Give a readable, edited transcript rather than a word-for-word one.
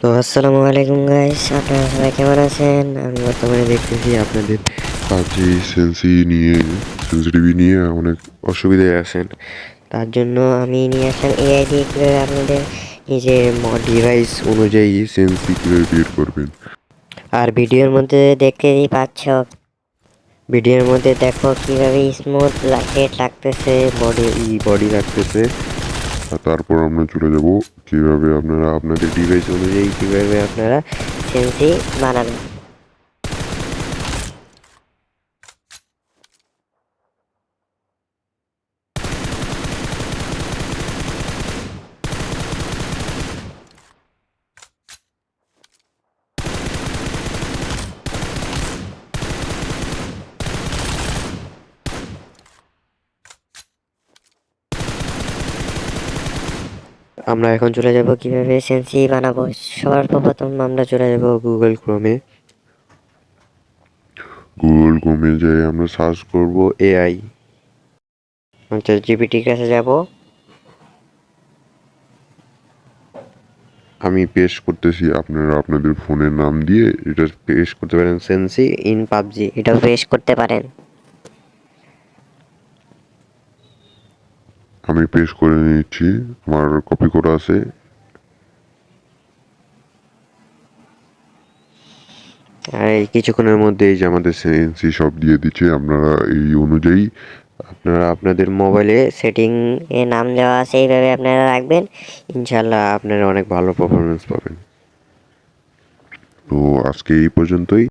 তো আসসালামু আলাইকুম গাইস, আপনারা সবাই কেমন আছেন? আমি বর্তমানে দেখতেছি আপনাদের পাবজি সেন্সিটিভি নিয়ে অনেক অসুবিধায় আছেন। তার জন্য আমি নিয়ে আসলাম এআই দিয়ে কীভাবে আপনাদের নিজের ডিভাইস অনুযায়ী সেন্সি কীভাবে ক্রিয়েট করবেন। আর ভিডিওর মধ্যে দেখতেই পাচ্ছ, ভিডিওর মধ্যে দেখো কীভাবে স্মুথ হেড লাগতেছে, বডি লাগতেছে। আর তারপর আমরা চলে যাব কীভাবে আপনারা আপনাদের ডিভাইস অনুযায়ী কীভাবে আপনারা সেন্সি বানাবেন। আমরা এখন চলে যাব কিভাবে সেন্সি বানাবো। সবার প্রথম আমরা চলে যাব গুগল ক্রোমে যাই আমরা সার্চ করব এআই। চ্যাট জিপিটির কাছে যাব। আমি পেস্ট করতেছি, আপনারা আপনাদের ফোনের নাম দিয়ে এটা পেস্ট করতে পারেন, সেন্সি ইন পাবজি, এটাও পেস্ট করতে পারেন। আমি পেস্ট করে নিচ্ছি, আমার কপি করা আছে। আর এই কিছুক্ষণের মধ্যে এই যে আমাদের সেন্সি সব দিয়ে দিচ্ছে। আপনারা এই অনুযায়ী আপনারা আপনাদের মোবাইলে সেটিং এ নাম দেওয়া আছে, এইভাবে আপনারা রাখবেন, ইনশাল্লাহ আপনারা অনেক ভালো পারফরমেন্স পাবেন। তো আজকে এই পর্যন্তই।